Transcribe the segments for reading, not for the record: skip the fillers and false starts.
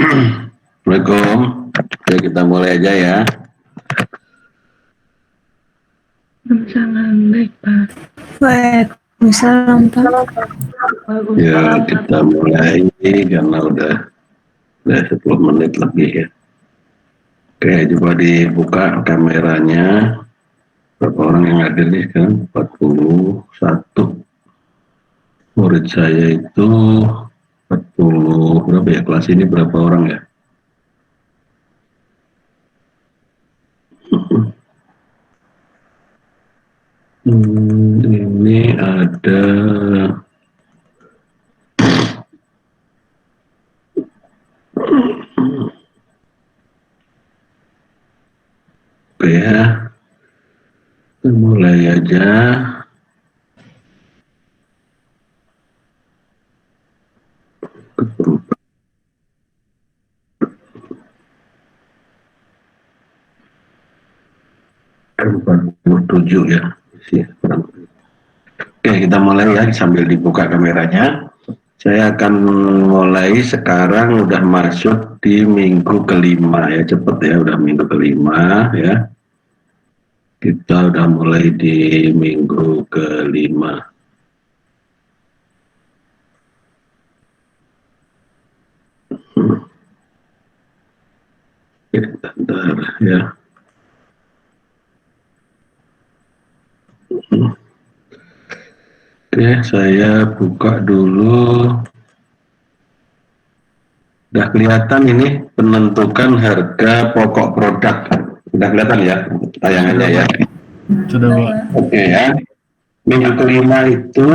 Assalamualaikum. Oke, kita mulai aja ya. Waalaikumsalam, baik Pak. Waalaikumsalam Pak. Ya, kita mulai karena udah 10 menit lebih ya. Oke, coba dibuka kameranya. Berapa orang yang hadir nih kan? 41. Murid saya itu 40 berapa ya? Kelas ini berapa orang ya? Ini ada oke ya, kita mulai aja. Tujuh ya. Oke, kita mulai ya sambil dibuka kameranya. Saya akan mulai sekarang, udah masuk di minggu kelima ya, cepet ya, udah minggu kelima ya. Kita udah mulai di minggu kelima. Bentar ya. Oke, saya buka dulu. Udah kelihatan ini penentukan harga pokok produk. Udah kelihatan ya tayangannya ya. Sudah Pak. Oke ya. Minggu kelima itu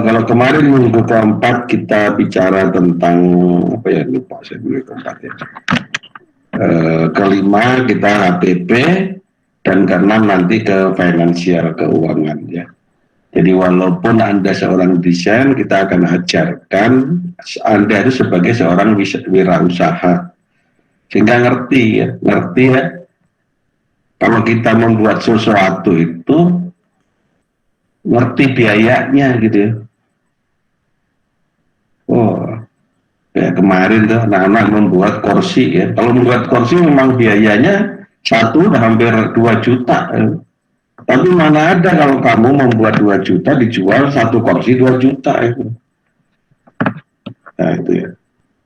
kalau kemarin minggu keempat kita bicara tentang apa ya, lupa saya minggu keempat ya. Kelima kita HPP dan keenam nanti ke finansial, keuangan ya. Jadi walaupun Anda seorang desain, kita akan ajarkan Anda itu sebagai seorang wirausaha sehingga ngerti ya. Kalau kita membuat sesuatu itu ngerti biayanya gitu ya. Oh, kayak kemarin tuh anak-anak membuat kursi ya. Kalau membuat kursi memang biayanya satu udah hampir 2 juta. Tapi mana ada kalau kamu membuat 2 juta dijual satu kursi 2 juta ya. Nah itu ya.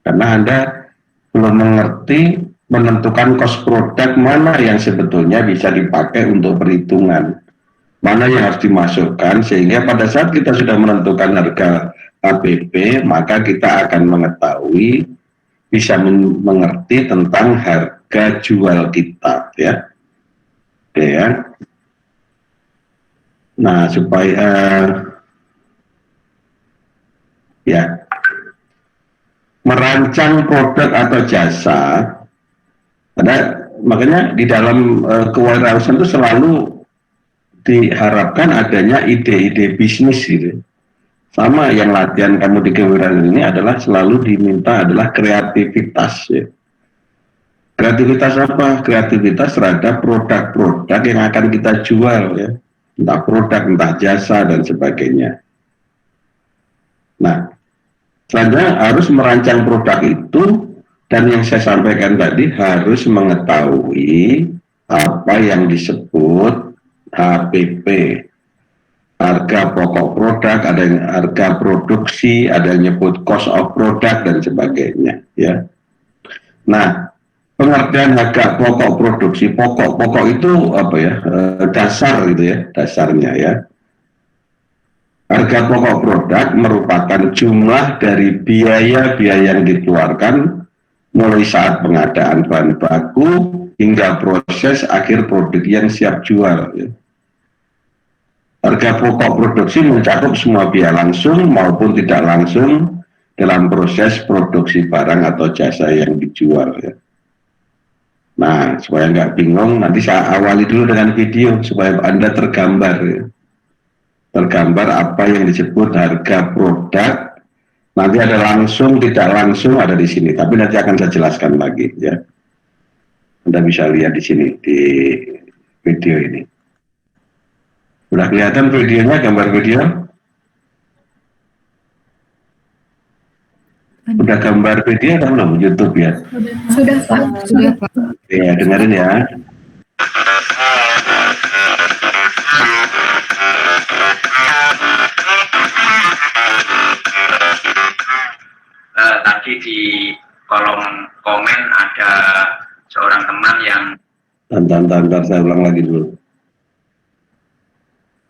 Karena Anda belum mengerti menentukan cost produk mana yang sebetulnya bisa dipakai untuk perhitungan. Mana yang harus dimasukkan, sehingga pada saat kita sudah menentukan harga HPP, maka kita akan mengetahui, bisa mengerti tentang harga jual kita ya. Oke ya. Nah supaya ya merancang produk atau jasa, makanya di dalam kewirausahaan itu selalu diharapkan adanya ide-ide bisnis gitu. Sama yang latihan kamu di kewirausahaan ini adalah selalu diminta adalah kreativitas ya. Kreativitas apa? Kreativitas terhadap produk-produk yang akan kita jual ya. Entah produk, entah jasa dan sebagainya. Nah, selanjutnya harus merancang produk itu, dan yang saya sampaikan tadi harus mengetahui apa yang disebut HPP, harga pokok produk, ada yang harga produksi, ada yang nyebut cost of product dan sebagainya ya. Nah, pengertian harga pokok produksi, pokok itu apa ya, dasar gitu ya, dasarnya ya. Harga pokok produk merupakan jumlah dari biaya-biaya yang dikeluarkan mulai saat pengadaan bahan baku hingga proses akhir produk yang siap jual ya. Harga pokok produksi mencakup semua biaya langsung maupun tidak langsung dalam proses produksi barang atau jasa yang dijual ya. Nah, supaya nggak bingung, nanti saya awali dulu dengan video supaya Anda tergambar ya. Tergambar apa yang disebut harga produk. Nanti ada langsung, tidak langsung ada di sini, tapi nanti akan saya jelaskan lagi ya. Anda bisa lihat di sini di video ini. Sudah kelihatan videonya, gambar video? Udah gambar video atau belum YouTube ya? Sudah Pak. Sudah Pak. Ya, dengerin ya. Tadi di kolom komen ada seorang teman yang Tantar, saya ulang lagi dulu.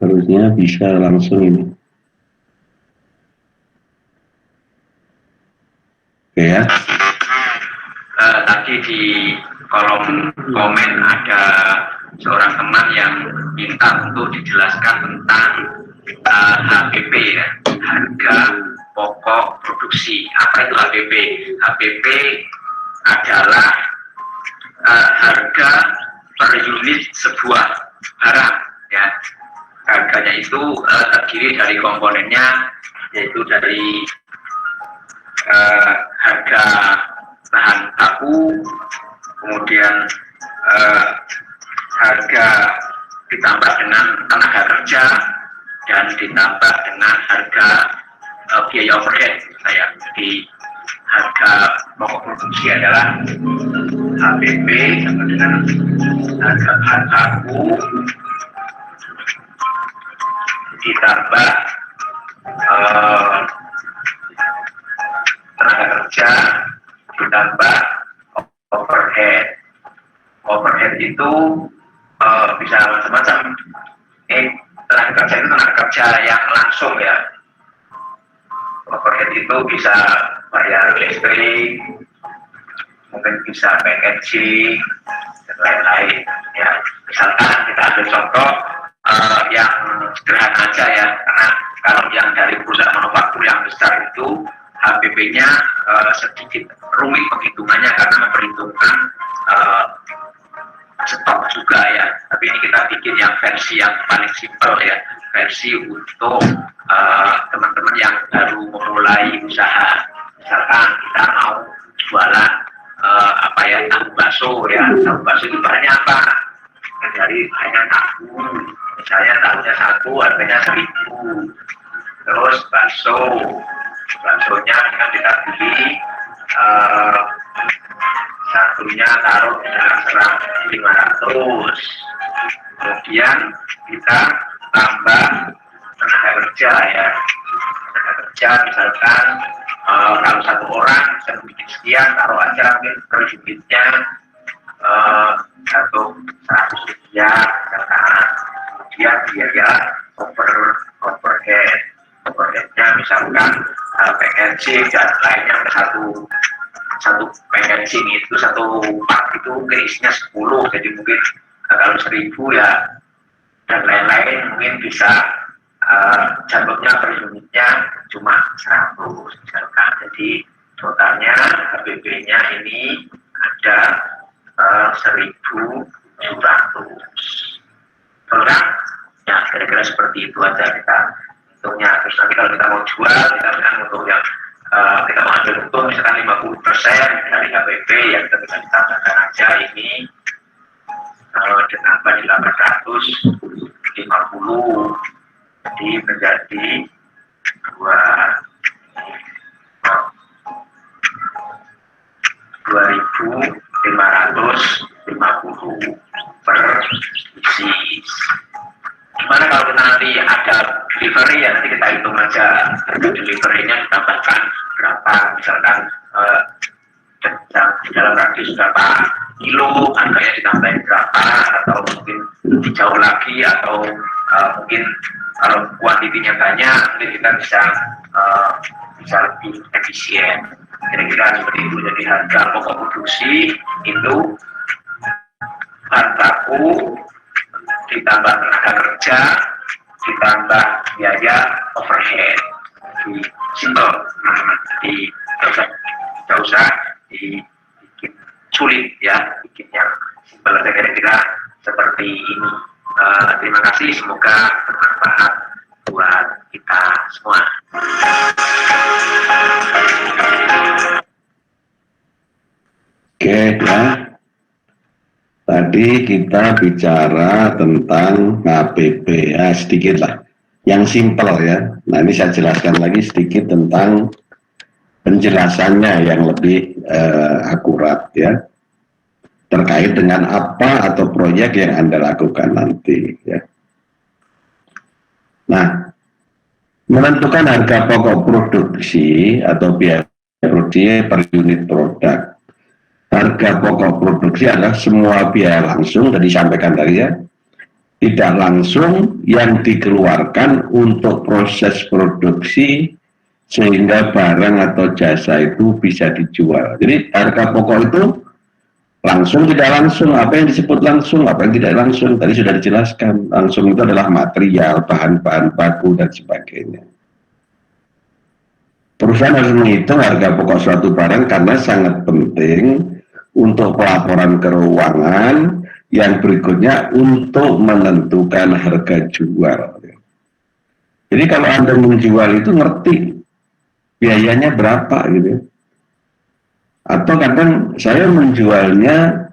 Harusnya bisa langsung ini. Oke ya. Tadi di kolom komen ada seorang teman yang minta untuk dijelaskan tentang HPP ya, harga pokok produksi. Apa itu HPP? HPP adalah harga per unit sebuah barang ya. Harganya itu terdiri dari komponennya, yaitu dari harga bahan baku, kemudian harga ditambah dengan tenaga kerja, dan ditambah dengan harga biaya overhead. Jadi harga pokok produksi adalah HPP sama dengan harga bahan baku ditambah tenaga kerja ditambah overhead. Overhead itu bisa macam-macam. Tenaga kerja itu tenaga kerja yang langsung ya. Overhead itu bisa bayar listrik, mungkin bisa packaging dan lain-lain ya. Misalkan kita ambil contoh yang sederhana aja ya, karena kalau yang dari perusahaan manufaktur yang besar itu HPP-nya sedikit rumit penghitungannya karena memperhitungkan stok juga ya. Tapi ini kita bikin yang versi yang paling simpel ya, versi untuk teman-teman yang baru memulai usaha. Misalkan kita mau jualan tahu bakso ya. Tahu bakso itu bahannya apa? Dari hanya tahu, misalnya tahunya 1 harganya 1.000. Terus baksonya kita beli satunya taruh misalnya 500. Kemudian kita tambah tenaga kerja ya. Tenaga kerja misalkan kalau 1 orang bisa bikin sekian, taruh aja mungkin per unitnya 100 rupiah misalkan. Kemudian biaya overheadnya misalkan packaging dan lainnya satu packaging itu 1 pak itu mungkin isinya 10, jadi mungkin kalau 1.000 ya, dan lain-lain mungkin bisa jatuhnya per unitnya cuma 100 misalkan. Jadi totalnya HPP-nya ini ada 1.700. Betul? Ya, kira-kira seperti itu aja kita hitungnya. Terus nanti kalau kita mau jual, kita akan untuk yang kita mau ambil untung misalkan 50% dari HPP yang kita bisa ditambahkan aja ini ditambah di 850, jadi menjadi 2.550 per isi. Gimana kalau kita nanti ada delivery ya, nanti kita hitung aja harga delivery-nya ditambahkan berapa, misalkan dalam radius berapa kilo harganya ditambahin berapa, atau mungkin lebih jauh lagi, atau mungkin kalau kuantitinya banyak mungkin kita bisa lebih efisien. Kira-kira seperti itu. Jadi harga pokok produksi itu bahan baku ditambah tenaga kerja ditambah biaya overhead. Jadi simple, teman-teman. Jadi tidak usah dibikin sulit ya, bikin yang simple aja, kira-kira seperti ini. Terima kasih, semoga bermanfaat buat kita semua. Oke ya. Tadi kita bicara tentang HPP ya, sedikit lah, yang simpel ya. Nah ini saya jelaskan lagi sedikit tentang penjelasannya yang lebih akurat ya, terkait dengan apa atau proyek yang Anda lakukan nanti ya. Nah, menentukan harga pokok produksi atau biaya produksi per unit produk. Harga pokok produksi adalah semua biaya langsung, tadi disampaikan tadi ya, tidak langsung yang dikeluarkan untuk proses produksi sehingga barang atau jasa itu bisa dijual. Jadi harga pokok itu langsung tidak langsung, apa yang disebut langsung, apa yang tidak langsung, tadi sudah dijelaskan. Langsung itu adalah material, bahan-bahan baku dan sebagainya. Perusahaan harus menghitung harga pokok suatu barang karena sangat penting untuk pelaporan keuangan yang berikutnya untuk menentukan harga jual. Jadi kalau Anda menjual itu ngerti biayanya berapa gitu ya. Atau kadang saya menjualnya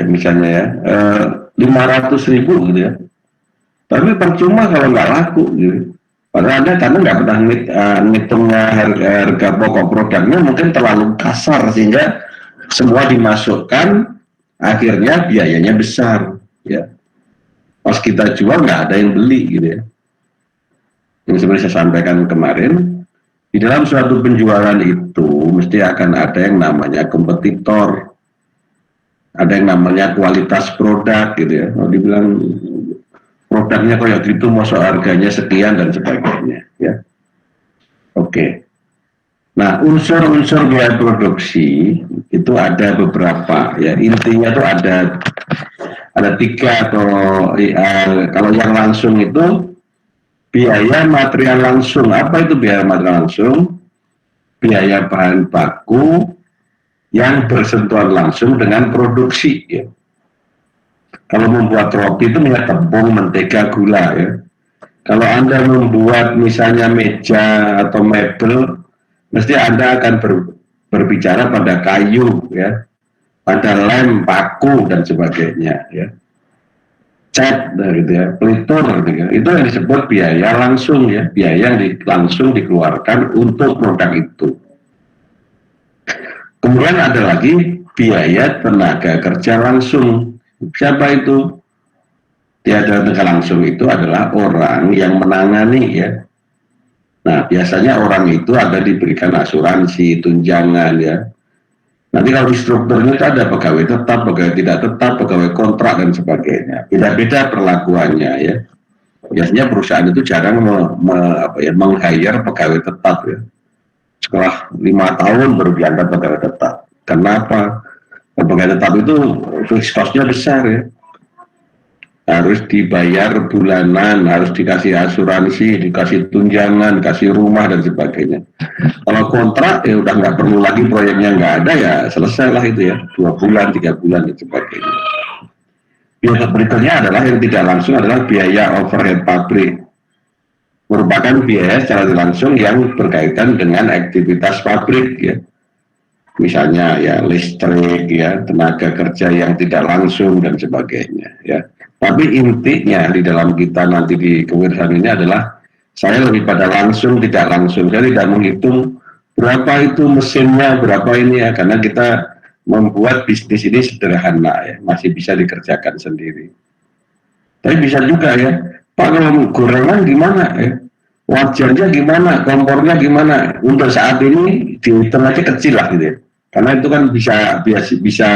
misalnya ya 500.000 gitu ya, tapi percuma kalau nggak laku gitu. Padahal Anda karena nggak pernah ngitungnya harga pokok produknya mungkin terlalu kasar sehingga semua dimasukkan, akhirnya biayanya besar ya. Pas kita jual nggak ada yang beli gitu ya. Yang seperti saya sampaikan kemarin, di dalam suatu penjualan itu mesti akan ada yang namanya kompetitor, ada yang namanya kualitas produk gitu ya. Kalau dibilang produknya kayak gitu, masuk harganya sekian dan sebagainya ya. Oke. Nah, unsur-unsur biaya produksi itu ada beberapa ya. Intinya itu ada 3 atau kalau yang langsung itu biaya material langsung. Apa itu biaya material langsung? Biaya bahan baku yang bersentuhan langsung dengan produksi ya. Kalau membuat roti itu minyak tepung, mentega, gula ya. Kalau Anda membuat misalnya meja atau mebel, mesti Anda akan berbicara pada kayu ya, pada lem, paku dan sebagainya ya. Cat gitu ya, pelitur gitu ya. Itu yang disebut biaya langsung ya, biaya yang langsung dikeluarkan untuk produk itu. Kemudian ada lagi biaya tenaga kerja langsung. Siapa itu? Tenaga kerja langsung itu adalah orang yang menangani ya. Nah, biasanya orang itu ada diberikan asuransi, tunjangan ya. Nanti kalau di strukturnya itu ada pegawai tetap, pegawai tidak tetap, pegawai kontrak dan sebagainya. Beda-beda perlakuannya ya. Biasanya perusahaan itu jarang meng-hire pegawai tetap ya. Setelah 5 tahun baru diangkat pegawai tetap. Kenapa? Pegawai tetap itu fixed cost-nya besar ya. Harus dibayar bulanan, harus dikasih asuransi, dikasih tunjangan, dikasih rumah dan sebagainya. Kalau kontrak ya udah nggak perlu lagi, proyeknya nggak ada ya selesai lah itu ya, 2 bulan, 3 bulan dan sebagainya. Biaya berikutnya adalah yang tidak langsung adalah biaya overhead pabrik. Merupakan biaya secara langsung yang berkaitan dengan aktivitas pabrik ya. Misalnya ya listrik ya, tenaga kerja yang tidak langsung dan sebagainya ya. Tapi intinya di dalam kita nanti di kewirausahaan ini adalah saya lebih pada langsung tidak langsung. Saya tidak menghitung berapa itu mesinnya, berapa ini ya, karena kita membuat bisnis ini sederhana ya, masih bisa dikerjakan sendiri. Tapi bisa juga ya, Pak kalau gorengan gimana ya? Wajarnya gimana, kompornya gimana? Untuk saat ini dihitung aja kecil lah gitu ya. Karena itu kan bisa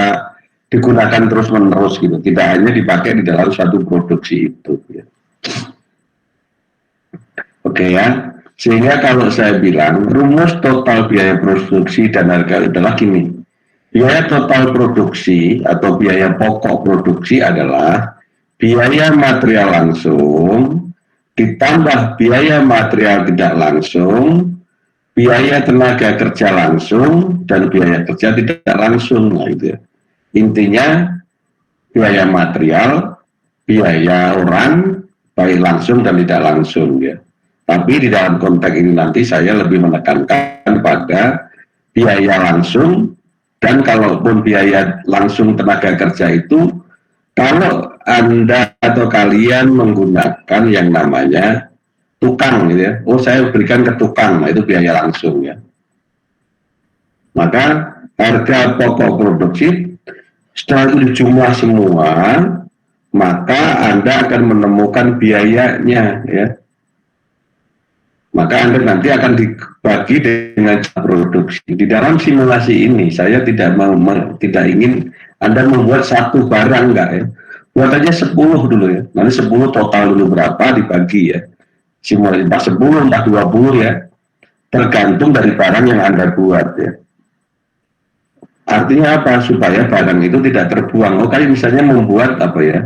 digunakan terus-menerus gitu, tidak hanya dipakai di dalam satu produksi itu ya. Oke ya, sehingga kalau saya bilang rumus total biaya produksi dan harga adalah gini. Biaya total produksi atau biaya pokok produksi adalah biaya material langsung ditambah biaya material tidak langsung, biaya tenaga kerja langsung, dan biaya kerja tidak langsung. Nah itu ya. Intinya biaya material, biaya orang, baik langsung dan tidak langsung ya. Tapi di dalam konteks ini nanti saya lebih menekankan pada biaya langsung, dan kalaupun biaya langsung tenaga kerja itu, kalau Anda atau kalian menggunakan yang namanya tukang gitu ya. Oh, saya berikan ke tukang, nah itu biaya langsung ya. Maka harga pokok produksi setelah itu dijumlah semua, maka Anda akan menemukan biayanya ya. Maka Anda nanti akan dibagi dengan produksi. Di dalam simulasi ini saya tidak ingin Anda membuat satu barang, enggak ya. Buat aja 10 dulu ya. Nanti 10 total dulu berapa dibagi ya. Simulasi entah 10 entah 20 ya. Tergantung dari barang yang Anda buat ya. Artinya apa? Supaya barang itu tidak terbuang. Oh, kayak misalnya membuat apa ya?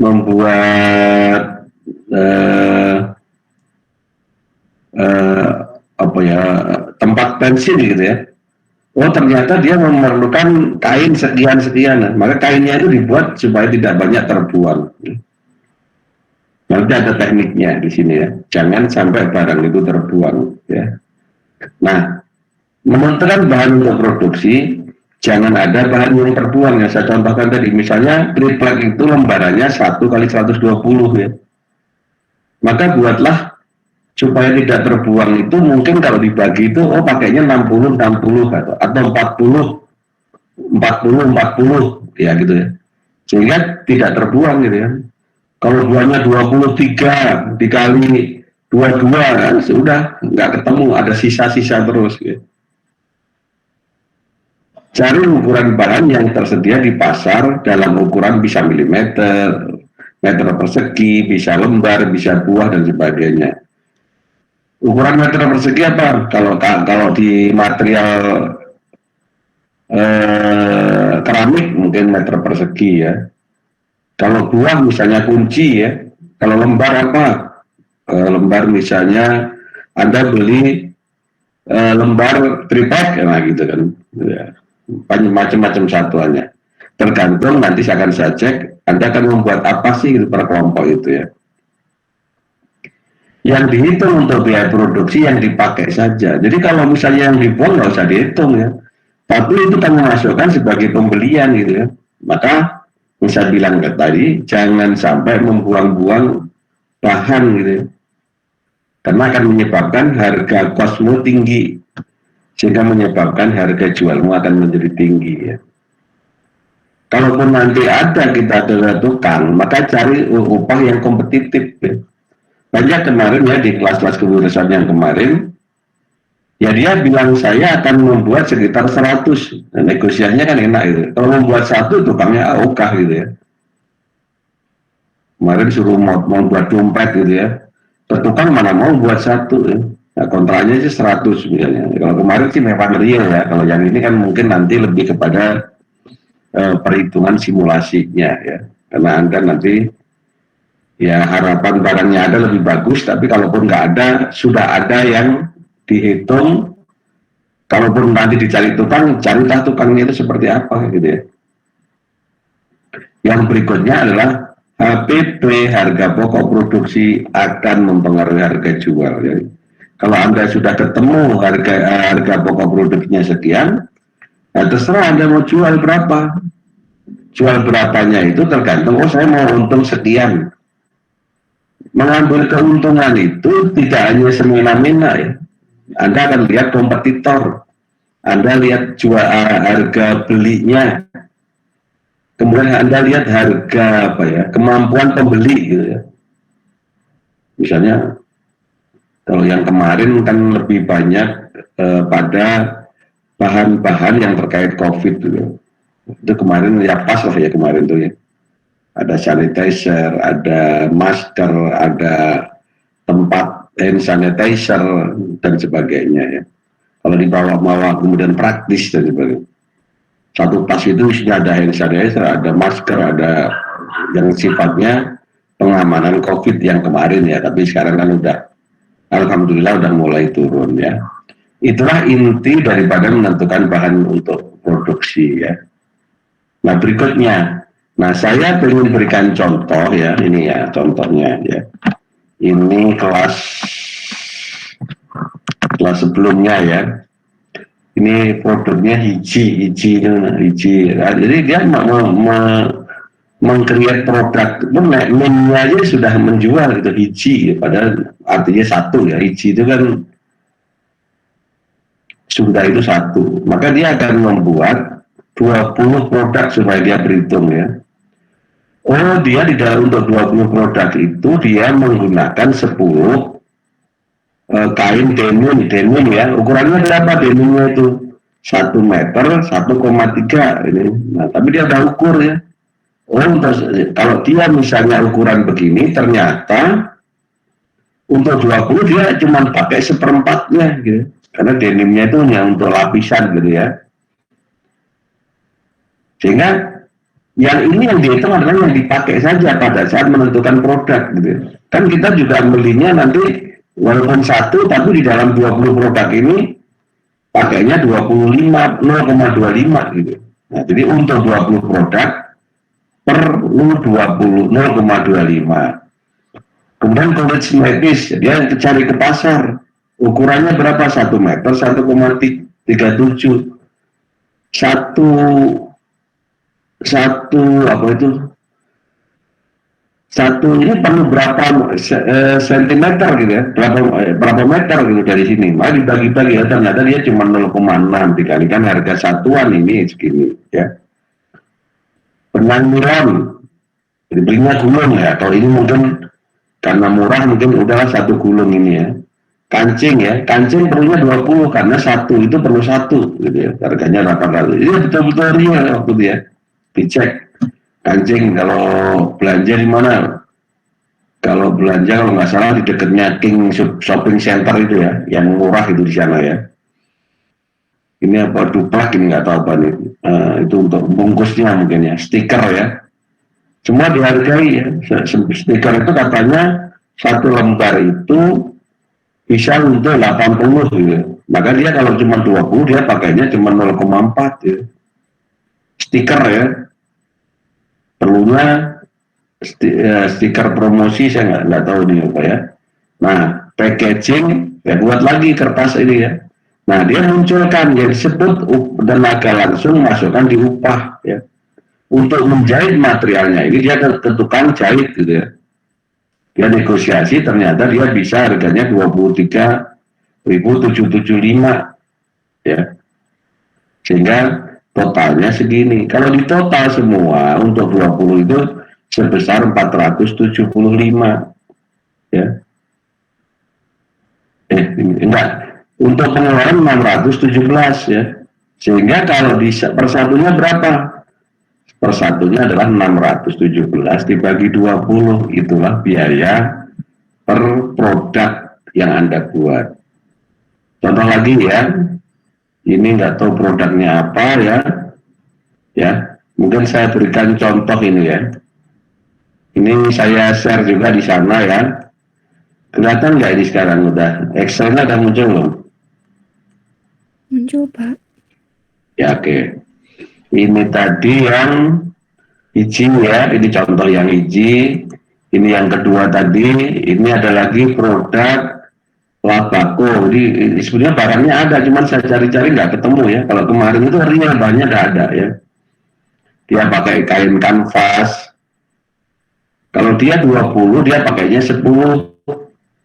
Membuat apa ya, tempat pensil gitu ya. Oh, ternyata dia memerlukan kain sekian, maka kainnya itu dibuat supaya tidak banyak terbuang. Nanti ada tekniknya di sini ya, jangan sampai barang itu terbuang ya. Nah, menentukan bahan untuk produksi, jangan ada bahan yang terbuang ya. Saya contohkan tadi, misalnya triplek itu lembarannya 1 kali 120 ya. Maka buatlah supaya tidak terbuang itu mungkin kalau dibagi itu pakainya 60 atau 40 ya gitu ya, sehingga tidak terbuang gitu ya. Kalau buahnya 23 dikali 22 kan sudah nggak ketemu, ada sisa-sisa terus gitu. Cari ukuran bahan yang tersedia di pasar dalam ukuran bisa milimeter, meter persegi, bisa lembar, bisa buah dan sebagainya. Ukuran meter persegi apa? Kalau di material keramik mungkin meter persegi ya. Kalau buah misalnya kunci ya. Kalau lembar apa? Lembar misalnya Anda beli lembar tripack nah gitu kan. Ya. Macam-macam satuannya. Tergantung nanti akan saya cek Anda akan membuat apa sih gitu, per kelompok itu ya. Yang dihitung untuk biaya produksi yang dipakai saja. Jadi kalau misalnya yang dibuang nggak usah dihitung ya. Tapi itu kan memasukkan sebagai pembelian gitu ya. Maka saya bilang tadi jangan sampai membuang-buang bahan gitu ya. Karena akan menyebabkan harga kosmu tinggi. Sehingga menyebabkan harga jualmu akan menjadi tinggi ya. Kalaupun nanti ada kita adalah tukang, maka cari upah yang kompetitif ya. Banyak kemarin ya di kelas-kelas kejurusan yang kemarin, ya dia bilang saya akan membuat sekitar 100. Nah, negosiasinya kan enak gitu. Kalau membuat 1 tukangnya ogah gitu ya. Kemarin suruh membuat dompet gitu ya. Tukang mana mau buat 1 ya. Nah, kontraknya sih 100 misalnya. Kalau kemarin sih memang real ya. Kalau yang ini kan mungkin nanti lebih kepada perhitungan simulasinya ya. Karena Anda nanti ya harapan barangnya ada lebih bagus, tapi kalaupun nggak ada, sudah ada yang dihitung. Kalaupun nanti dicari tukang, carilah tukangnya itu seperti apa gitu ya. Yang berikutnya adalah HPP, harga pokok produksi akan mempengaruhi harga jual ya. Kalau Anda sudah ketemu harga pokok produksinya sekian, nah terserah Anda mau jual berapa. Jual berapanya itu tergantung, saya mau untung sekian. Mengambil keuntungan itu tidak hanya semena-mena ya. Anda akan lihat kompetitor, Anda lihat harga belinya, kemudian Anda lihat harga kemampuan pembeli gitu ya. Misalnya kalau yang kemarin kan lebih banyak pada bahan-bahan yang terkait COVID gitu. Itu kemarin ya pas lah ya kemarin tuh ya. Ada sanitizer, ada masker, ada tempat hand sanitizer dan sebagainya ya. Kalau dibawa-bawa kemudian praktis dan sebagainya. Satu tas itu isinya ada hand sanitizer, ada masker, ada yang sifatnya pengamanan COVID yang kemarin ya. Tapi sekarang kan udah, alhamdulillah udah mulai turun ya. Itulah inti daripada menentukan bahan untuk produksi ya. Nah berikutnya. Nah, saya ingin berikan contoh ya, ini ya contohnya ya. Ini kelas sebelumnya ya. Ini produknya hiji. Nah, jadi dia meng-create produk pun meme-nya aja sudah menjual gitu, hiji ya, padahal artinya satu ya, hiji itu kan Sunda itu satu, maka dia akan membuat 20 produk supaya dia berhitung ya. Oh, dia di dalam untuk 20 produk itu dia menggunakan 10 kain denim ya. Ukurannya berapa denimnya itu? 1 meter 1,3 ini. Nah, tapi dia udah ukur ya. Oh, kalau dia misalnya ukuran begini, ternyata untuk 20 dia cuma pakai seperempatnya gitu. Karena denimnya itu hanya untuk lapisan gitu ya. Sehingga yang ini yang dihitung adalah yang dipakai saja pada saat menentukan produk gitu. Kan kita juga belinya nanti walaupun satu tapi di dalam 20 produk ini pakainya 0,25 gitu. Nah, jadi untuk 20 produk perlu 0,25. Kemudian kulit medis dia cari ke pasar. Ukurannya berapa? 1 meter 1,37. Satu ini perlu berapa sentimeter gitu ya, berapa meter gitu dari sini. Maka dibagi-bagi ya, ternyata dia cuma 0,6 dikalikan harga satuan ini segini ya. Benang nilon, dibelinya gulung ya. Kalau ini mungkin karena murah mungkin udahlah 1 gulung ini ya. Kancing ya, kancing perlunya 20 karena satu itu perlu 1 gitu ya, harganya 800. Ini betul-betul real waktu itu ya, dicek. Kancing kalau belanja di mana? Kalau belanja kalau nggak salah di dekatnya King Shopping Center itu ya, yang murah itu di sana ya. Ini apa duplak ini nggak tahu apa nih. Itu untuk bungkusnya mungkin ya, stiker ya. Semua dihargai ya. Stiker itu katanya 1 lembar itu bisa untuk 80 gitu. Maka dia kalau cuma 20 dia pakainya cuma 0,4 ya. Stiker ya. Perlunya stiker promosi saya nggak tahu nih apa ya. Nah, packaging ya buat lagi kertas ini ya. Nah, dia munculkan yang disebut tenaga langsung masukkan di upah ya. Untuk menjahit materialnya ini dia ke tukang jahit gitu ya. Dia negosiasi ternyata dia bisa harganya 23.775 ya. Sehingga totalnya segini. Kalau di total semua untuk 20 itu sebesar 475 ya. Enggak, untuk pengeluaran 617 ya. Sehingga kalau di persatunya berapa? Persatunya adalah 617 dibagi 20, itulah biaya per produk yang Anda buat. Contoh lagi ya, ini nggak tahu produknya apa ya, mungkin saya berikan contoh ini ya. Ini saya share juga di sana ya. Kelihatan nggak ini sekarang udah Excel-nya udah muncul belum? Muncul, Pak. Ya oke. Ini tadi yang hiji ya, ini contoh yang hiji. Ini yang kedua tadi, ini ada lagi produk Labako. Jadi sebenarnya barangnya ada, cuman saya cari-cari nggak ketemu ya. Kalau kemarin itu real banyak nggak ada ya. Dia pakai kain kanvas. Kalau dia 20, dia pakainya 10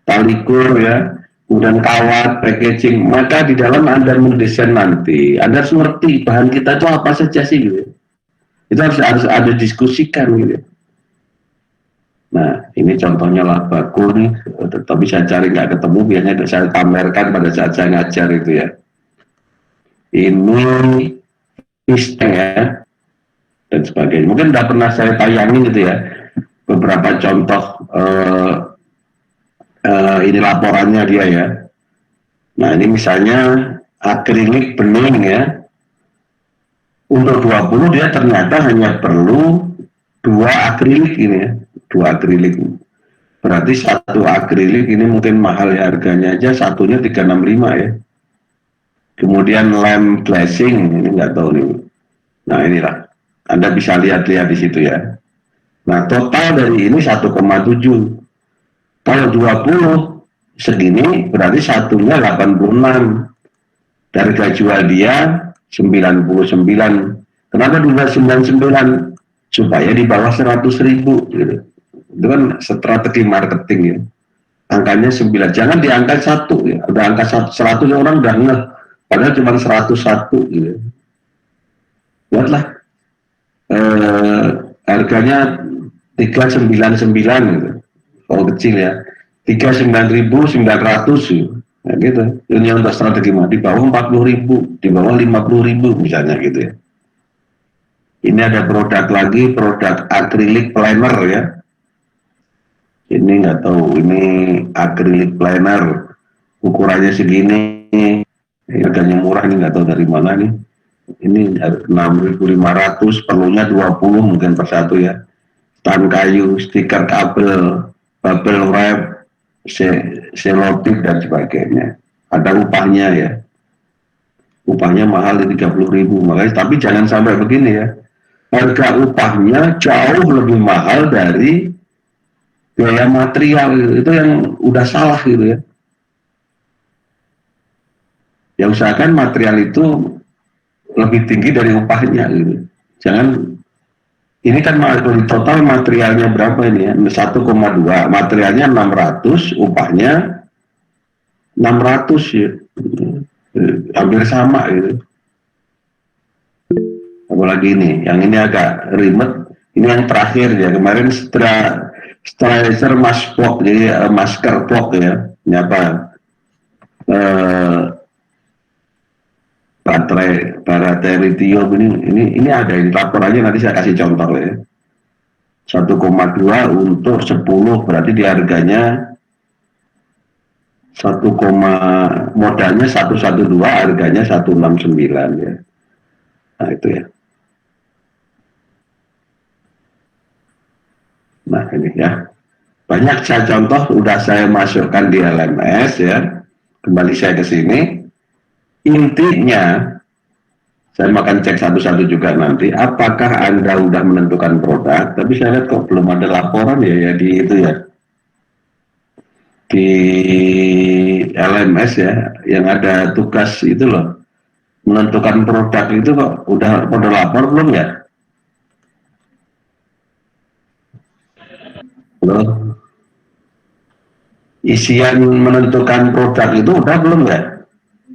talikur ya. Kemudian kawat, packaging, maka di dalam Anda mendesain nanti, Anda harus ngerti bahan kita itu apa saja sih gitu. Itu harus ada diskusikan gitu. Nah, ini contohnya Labako nih, tapi saya cari nggak ketemu, biasanya saya pamerkan pada saat saya ngajar itu ya. Ini pisteng ya, dan sebagainya. Mungkin udah pernah saya tayangin gitu ya, beberapa contoh ini laporannya dia ya. Nah ini misalnya akrilik bening ya. Untuk 20 dia ternyata hanya perlu 2 akrilik ini ya. 2 akrilik. Berarti 1 akrilik ini mungkin mahal ya harganya aja, satunya 365 ya. Kemudian lem glazing ini nggak tahu nih. Nah inilah. Anda bisa lihat-lihat di situ ya. Nah total dari ini 1,7. Kalau 20 segini berarti satunya 86. Harga jual dia 99. Kenapa 99? supaya di bawah 100.000 gitu. Itu kan strategi marketing ya. Angkanya 9, jangan di angka 1 ya. Udah angka 100 orang udah ngeh, padahal cuma 101 gitu. Buatlah harganya 399 gitu. Kalau kecil ya. 39.900 gitu. Nah, gitu. Ini untuk strategi di bawah 40.000, di bawah 50.000 misalnya gitu ya. Ini ada produk lagi, produk acrylic planner ya. Ini nggak tahu, ini acrylic planner ukurannya segini, harganya murah, ini nggak tahu dari mana nih. Ini 6.500, perlunya 20 mungkin per satu ya. Tan kayu, stiker kabel, bubble wrap, selotip dan sebagainya. Ada upahnya ya. Upahnya mahal di 30.000, makanya tapi jangan sampai begini ya. Harga upahnya jauh lebih mahal dari biaya material, itu yang udah salah gitu ya. Ya usahakan material itu lebih tinggi dari upahnya gitu. Jangan, ini kan total materialnya berapa ini ya? 1,2, materialnya 600, upahnya 600 ya. Hampir sama gitu. Apalagi ini, yang ini agak ribet. Ini yang terakhir ya, kemarin sterilizer mask block, jadi masker block ya. Ini apa? Baterai lithium ini ada, ini lapor aja, nanti saya kasih contoh ya. 1,2 untuk 10, berarti di harganya 1, modalnya 112, harganya 169 ya. Nah itu ya. Nah ini ya. Banyak saya contoh, udah saya masukkan di LMS ya. Kembali saya ke sini. Intinya, saya akan cek satu-satu juga nanti, apakah Anda sudah menentukan produk, tapi saya lihat kok belum ada laporan ya di itu ya. Di LMS ya, yang ada tugas itu loh, menentukan produk itu kok udah lapor belum ya? Loh. Isian menentukan produk itu udah belum ya?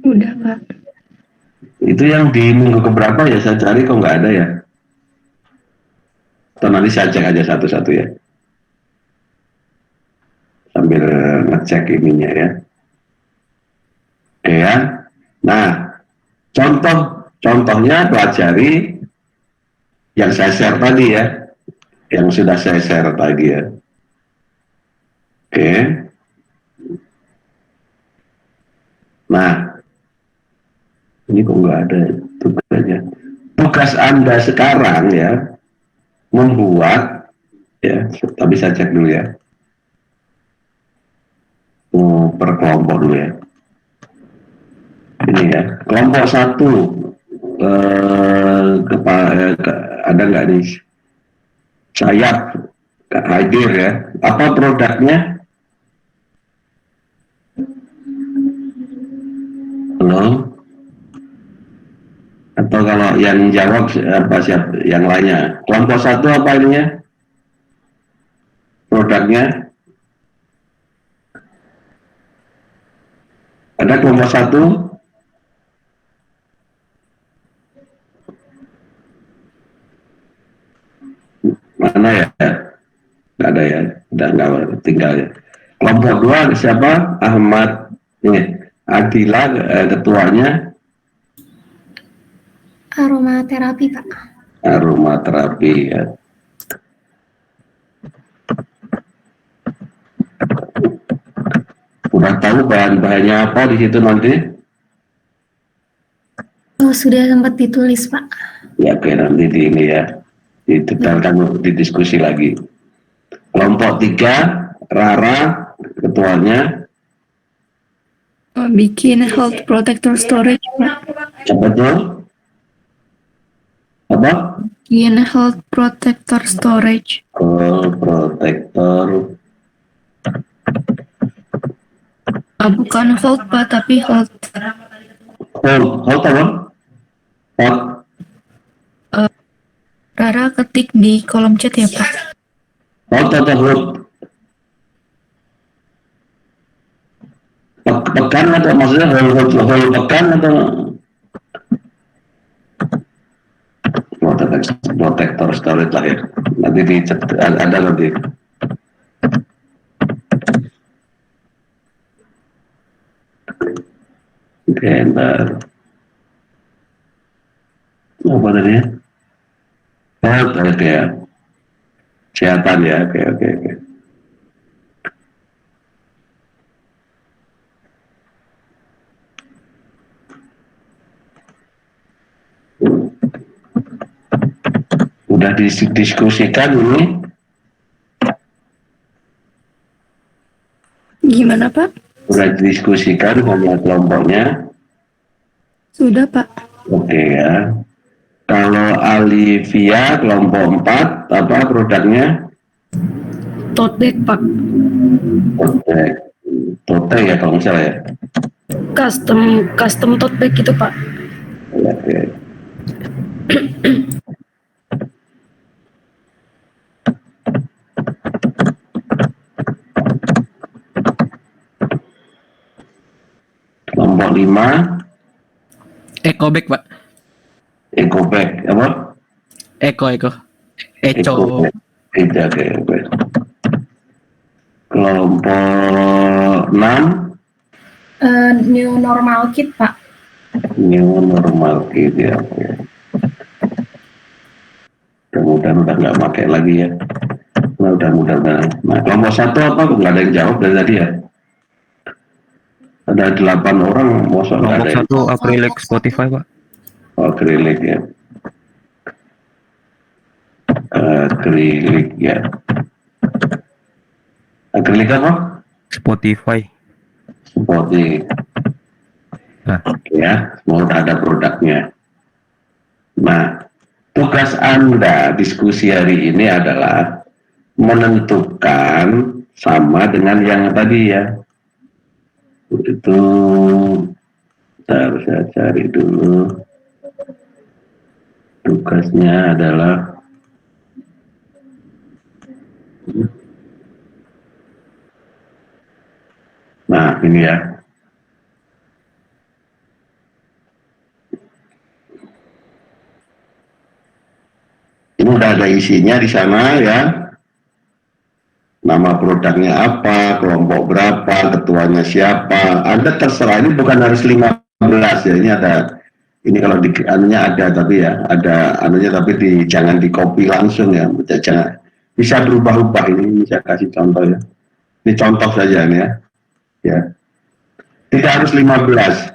Udah, Pak. Itu yang di minggu keberapa ya, saya cari kok nggak ada ya. Atau nanti saya cek aja satu-satu ya. Sambil ngecek ininya ya. Oke ya. Nah, contohnya pelajari yang saya share tadi ya. Yang sudah saya share tadi ya. Oke. Nah, ini kok nggak ada tugasnya. Tugas Anda sekarang ya, membuat ya, tapi saya cek dulu ya. Per kelompok dulu ya. Ini ya, kelompok 1 ada nggak nih? Sayap hadir ya. Apa produknya? Halo? Atau kalau yang jawab apa siap yang lainnya? Kelompok 1 apa ininya? Produknya? Ada kelompok 1? Mana ya? Nggak ada ya, udah nggak tinggal ya. Kelompok 2 siapa? Ahmad ini, Adila ketuanya. Aromaterapi, Pak. Aromaterapi ya. Udah tahu bahan-bahannya apa di situ nanti? Oh, sudah sempat ditulis, Pak. Ya, oke, nanti di ini ya. Didetailkan, didiskusi lagi. Kelompok 3, Rara, ketuanya. Bikin health protector storage, Pak. Apa tuh? Apa? Bikin health protector storage. Protector. Bukan hold, Pak, tapi hold. Hold apa? Hold. Rara ketik di kolom chat ya Pak? Hold atau hold? Pekan atau maksudnya hold pekan atau protektor storage lahir? Nanti ada nanti. Oke, ntar. Apa tadi ya? Health, oke ya. Kesehatan ya, oke. Udah didiskusikan ini? Gimana Pak? Udah didiskusikan sama kelompoknya? Sudah Pak. Oke ya. Kalau Alivia kelompok 4 apa produknya? Tote bag Pak. Tote ya kalau nggak salah ya. Custom tote bag gitu Pak. Oke. Kelompok 5 Eco bag Pak. Eco bag apa? Eco. Eco bag. Tidak oke. Kelompok 6 New normal kit Pak. New normal kit ya. Oke. Mudah-mudahan udah nggak pakai lagi ya. Mudah-mudahan. Nah, kelompok 1 apa? Nggak ada yang jawab dari tadi ya. Ada 8 orang, mosok nggak ada yang Kelompok 1 akrilik Spotify Pak. akrilik ya. Akrilik ya. Akrilik apa? Spotify. Seperti Nah. ya, semua udah ada produknya. Nah, tugas Anda diskusi hari ini adalah menentukan sama dengan yang tadi ya. Itu saya cari dulu. Tugasnya adalah nah ini ya. Ini udah ada isinya di sana ya. Nama produknya apa, kelompok berapa, ketuanya siapa. Anda terserah, ini bukan harus 15 ya. Ini ada, ini kalau di anunya ada tapi ya, ada anunya tapi jangan di copy langsung ya. Jangan, bisa berubah-ubah ini saya kasih contoh ya. Ini contoh saja nih ya. Ya. Tidak harus 15.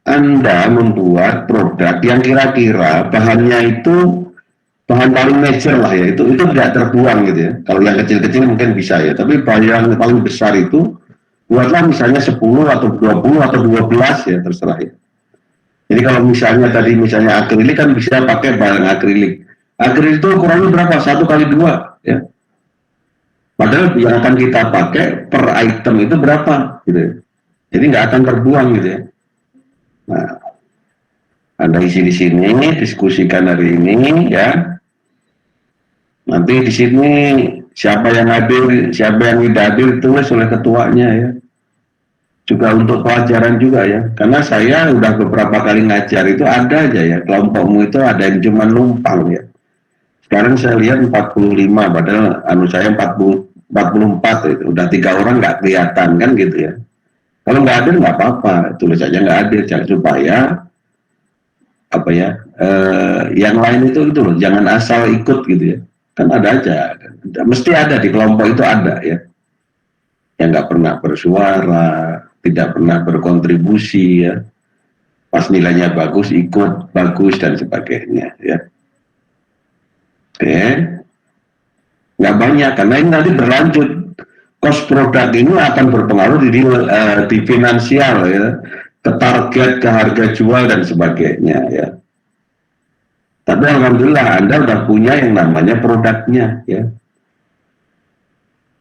Anda membuat produk yang kira-kira bahannya itu bahan paling major lah ya, itu tidak terbuang gitu ya. Kalau yang kecil-kecil mungkin bisa ya, tapi bahan yang paling besar itu buatlah misalnya 10 atau 20 atau 12 ya, terserah ya. Jadi kalau misalnya tadi misalnya akrilik kan bisa pakai bahan akrilik. Akrilik itu ukurannya berapa? 1x2 ya. Padahal yang akan kita pakai per item itu berapa gitu ya. Jadi nggak akan terbuang gitu ya. Nah, Anda isi di sini, diskusikan hari ini ya. Nanti di sini siapa yang hadir, siapa yang tidak hadir tulis oleh ketuanya ya. Juga untuk pelajaran juga ya. Karena saya udah beberapa kali ngajar itu ada aja ya, kelompokmu itu ada yang cuma numpang ya. Sekarang saya lihat 45, padahal saya 44 itu. Udah 3 orang nggak kelihatan kan gitu ya. Kalau nggak hadir nggak apa-apa, tulis aja nggak hadir, supaya apa ya, yang lain itu loh, jangan asal ikut gitu ya. Kan ada aja, mesti ada di kelompok itu ada ya, yang nggak pernah bersuara, tidak pernah berkontribusi ya, pas nilainya bagus ikut bagus dan sebagainya ya. Oke, nggak banyak karena ini nanti berlanjut, cost produk ini akan berpengaruh di finansial ya, ke target, ke harga jual dan sebagainya ya. Tapi alhamdulillah Anda udah punya yang namanya produknya ya.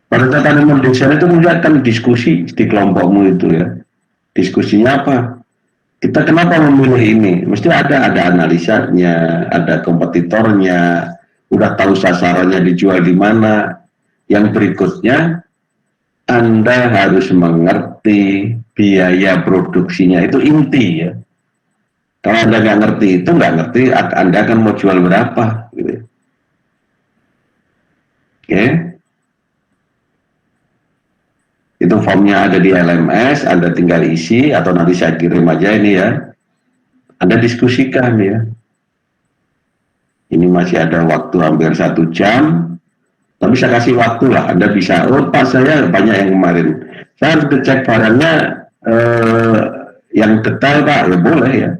Pada saat Anda mendesain itu melihat kan diskusi di kelompokmu itu ya. Diskusinya apa? Kita kenapa memilih ini? Mesti ada analisanya, ada kompetitornya, udah tahu sasarannya dijual di mana. Yang berikutnya, Anda harus mengerti biaya produksinya, itu inti ya. Kalau Anda nggak ngerti itu, nggak ngerti Anda akan mau jual berapa. Gitu. Oke. Itu formnya ada di LMS, Anda tinggal isi atau nanti saya kirim aja ini ya. Anda diskusikan ya. Ini masih ada waktu hampir 1 jam, tapi saya kasih waktu lah. Anda bisa, oh Pak saya banyak yang kemarin. Saya harus cek barangnya yang detail Pak, ya boleh ya.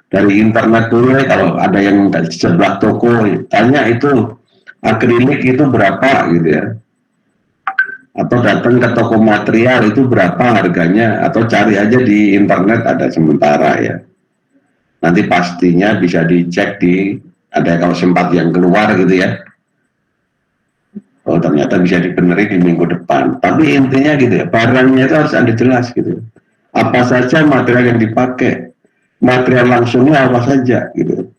Dari internet dulu ya, kalau ada yang sebelah toko, tanya itu akrilik itu berapa gitu ya. Atau datang ke toko material itu berapa harganya, atau cari aja di internet ada sementara ya. Nanti pastinya bisa dicek di, ada kalau sempat yang keluar gitu ya. Oh ternyata bisa dibeneri di minggu depan. Tapi intinya gitu ya, barangnya itu harus Anda jelas gitu. Apa saja material yang dipakai, material langsungnya apa saja gitu.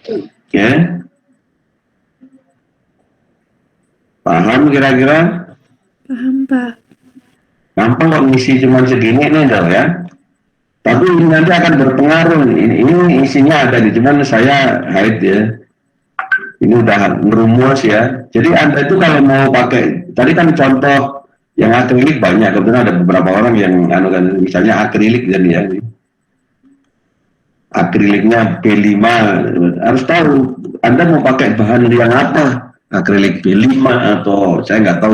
Oke. Paham kira-kira? Paham, Pak. Gampang kok ngisi cuma segini nih dong ya. Tapi ini nanti akan berpengaruh. Ini isinya ada nih, cuman saya hide ya. Ini udah ngerumus ya. Jadi Anda itu kalau mau pakai, tadi kan contoh yang akrilik banyak. Kebetulan ada beberapa orang yang misalnya akrilik dan ya. Akriliknya B5, harus tahu Anda mau pakai bahan yang apa. Akrilik B5 atau saya nggak tahu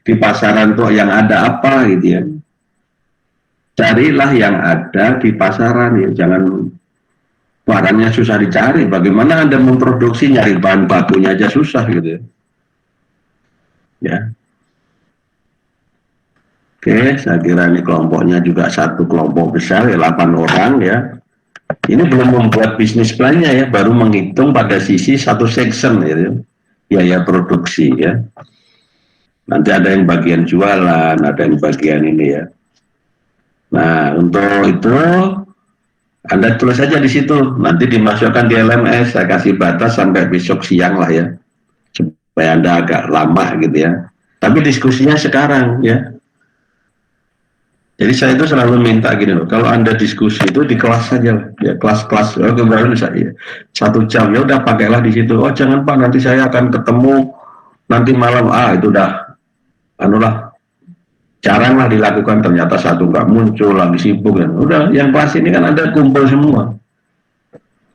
di pasaran tuh yang ada apa gitu ya. Carilah yang ada di pasaran ya, jangan barangnya susah dicari. Bagaimana Anda memproduksi, nyari bahan bakunya aja susah gitu ya. Ya. Oke, saya kira ini kelompoknya juga satu kelompok besar ya, 8 orang ya. Ini belum membuat bisnis plan-nya ya, baru menghitung pada sisi satu section ya, biaya produksi ya. Nanti ada yang bagian jualan, ada yang bagian ini ya. Nah, untuk itu Anda tulis saja di situ, nanti dimasukkan di LMS, saya kasih batas sampai besok siang lah ya, supaya Anda agak lama gitu ya. Tapi diskusinya sekarang ya. Jadi saya itu selalu minta gini loh, kalau Anda diskusi itu di kelas saja lah, ya kelas-kelas, kemarin saya 1 jam, ya udah pakailah di situ. Oh jangan Pak, nanti saya akan ketemu nanti malam, itu udah, anulah. Jarang lah dilakukan, ternyata satu nggak muncul, lagi sibuk kan. Udah, yang kelas ini kan ada kumpul semua.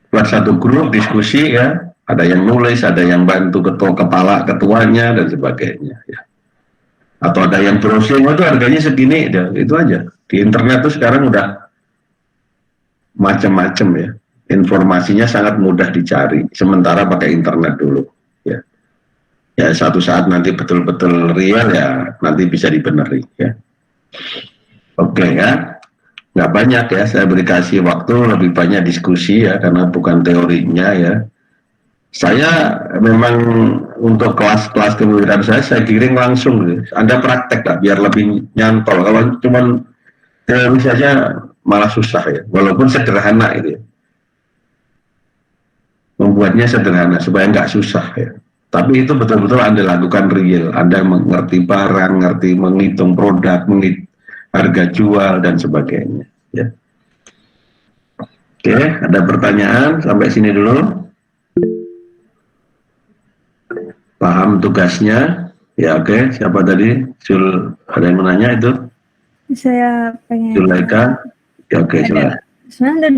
Buat satu grup diskusi ya, ada yang nulis, ada yang bantu kepala ketuanya dan sebagainya ya. Atau ada yang browsing, itu harganya segini, ya, itu aja. Di internet tuh sekarang udah macam-macam ya. Informasinya sangat mudah dicari, sementara pakai internet dulu ya. Ya satu saat nanti betul-betul real ya nanti bisa dibeneri ya. Oke ya, nggak banyak ya, saya beri kasih waktu lebih banyak diskusi ya karena bukan teorinya ya. Saya memang untuk kelas-kelas kewirausahaan saya kirim langsung gitu. Anda praktek lah biar lebih nyantol. Kalau cuma teori saja malah susah ya, walaupun sederhana itu ya. Membuatnya sederhana supaya nggak susah ya. Tapi itu betul-betul Anda lakukan real. Anda mengerti barang, ngerti menghitung produk, menghitung harga jual, dan sebagainya. Ya. Oke, ada pertanyaan? Sampai sini dulu. Paham tugasnya? Ya oke, siapa tadi? Ada yang menanya itu? Saya pengen... Zulaika? Ya oke, silakan. Sebenarnya ada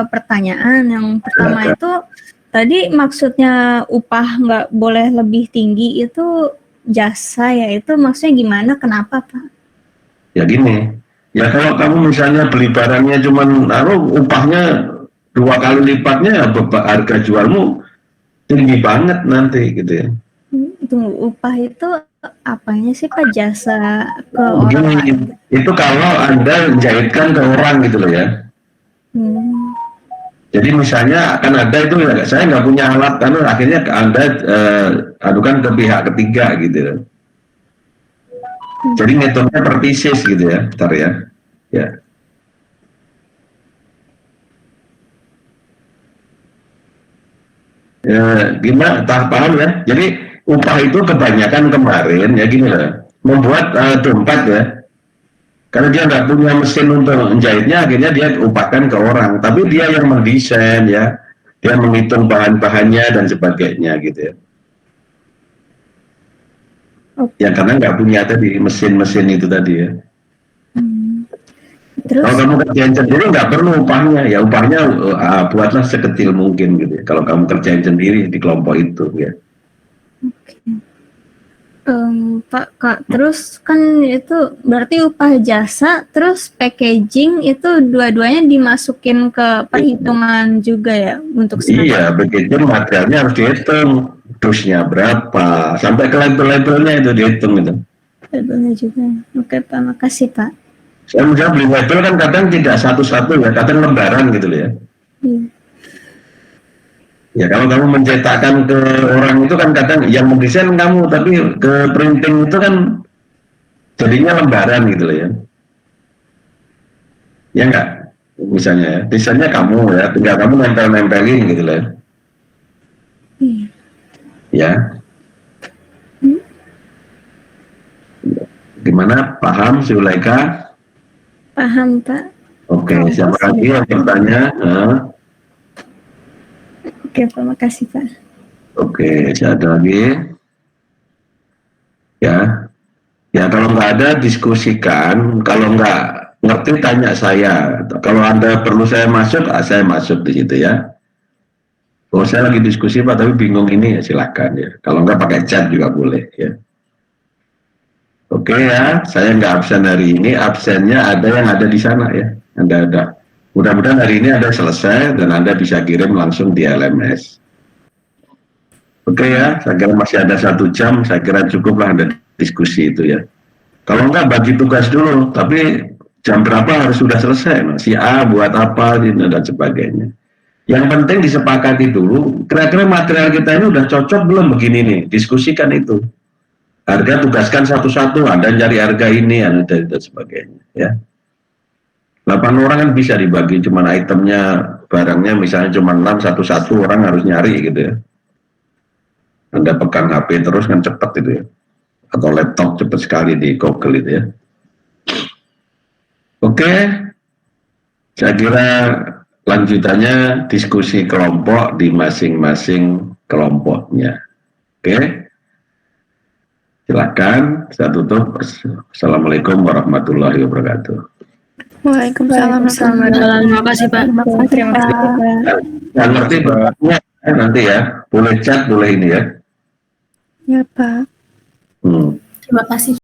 2 pertanyaan. Yang pertama Silakan. itu, tadi maksudnya upah nggak boleh lebih tinggi itu jasa ya, itu maksudnya gimana, kenapa Pak? Ya gini, ya kalau kamu misalnya beli barangnya cuman upahnya 2 kali lipatnya, harga jualmu tinggi banget nanti gitu ya. Tunggu, upah itu apanya sih Pak? Jasa ke Begini, orang lain? itu kalau Anda jahitkan ke orang gitu loh ya. Jadi misalnya akan ada itu, saya nggak punya alat, karena akhirnya Anda adukan ke pihak ketiga gitu. Jadi metodenya per pieces gitu ya, bentar ya. Ya. Gimana? Paham ya? Jadi upah itu kebanyakan kemarin ya gini lah, membuat dompet ya. Karena dia nggak punya mesin untuk menjahitnya, akhirnya dia upahkan ke orang. Tapi dia yang mendesain ya, dia menghitung bahan-bahannya dan sebagainya gitu ya. Ya karena nggak punya tadi mesin-mesin itu tadi ya. Terus Kalau kamu kerjain sendiri nggak perlu upahnya, ya upahnya buatlah sekecil mungkin gitu ya. Kalau kamu kerjain sendiri di kelompok itu ya. Pak, Kak, terus kan itu berarti upah jasa, terus packaging itu dua-duanya dimasukin ke perhitungan juga ya untuk Iya, begitu materialnya harus dihitung, dosnya berapa, sampai ke label-labelnya itu dihitung itu. labelnya juga. Oke Pak, makasih Pak. Saya misalnya beli label kan kadang tidak satu-satu ya, kadang lembaran gitu loh ya. Iya. Ya kalau kamu mencetakkan ke orang itu kan kadang yang mendesain kamu, tapi ke printing itu kan jadinya lembaran gitu loh ya. Ya enggak? Misalnya ya, desainnya kamu ya, tinggal kamu nempel-nempelin gitu loh ya. Iya. Ya. Gimana? Paham Zulaika? Paham Pak. Oke, siapa lagi yang bertanya? Oke Pak, makasih Pak. Oke, ada lagi? Ya, ya kalau nggak ada diskusikan. Kalau nggak ngerti tanya saya. Kalau Anda perlu saya masuk di situ ya. Oh saya lagi diskusi Pak, tapi bingung ini ya silakan ya. Kalau nggak pakai chat juga boleh ya. Oke ya, saya nggak absen hari ini. Absennya ada yang ada di sana ya. Anda ada. Mudah-mudahan hari ini Anda selesai dan Anda bisa kirim langsung di LMS. Oke ya, saya kira masih ada 1 jam, saya kira cukuplah Anda diskusi itu ya. Kalau enggak bagi tugas dulu, tapi jam berapa harus sudah selesai, si A buat apa dan sebagainya. Yang penting disepakati dulu, kira-kira material kita ini udah cocok belum begini nih, diskusikan itu. Harga tugaskan satu-satu, Anda cari harga ini, Anda dan sebagainya ya. 8 orang kan bisa dibagi, cuman itemnya, barangnya misalnya cuma 6, satu-satu orang harus nyari gitu ya. Anda pegang HP terus kan cepat itu ya. Atau laptop cepat sekali di Google itu ya. Oke, saya kira lanjutannya diskusi kelompok di masing-masing kelompoknya. Oke, silakan, saya tutup. Assalamualaikum warahmatullahi wabarakatuh. Waalaikumsalam. Terima kasih Pak. Terima kasih Pak. Yang ngerti berikutnya nanti ya, boleh chat, boleh ini ya. Ya Pak. Terima kasih.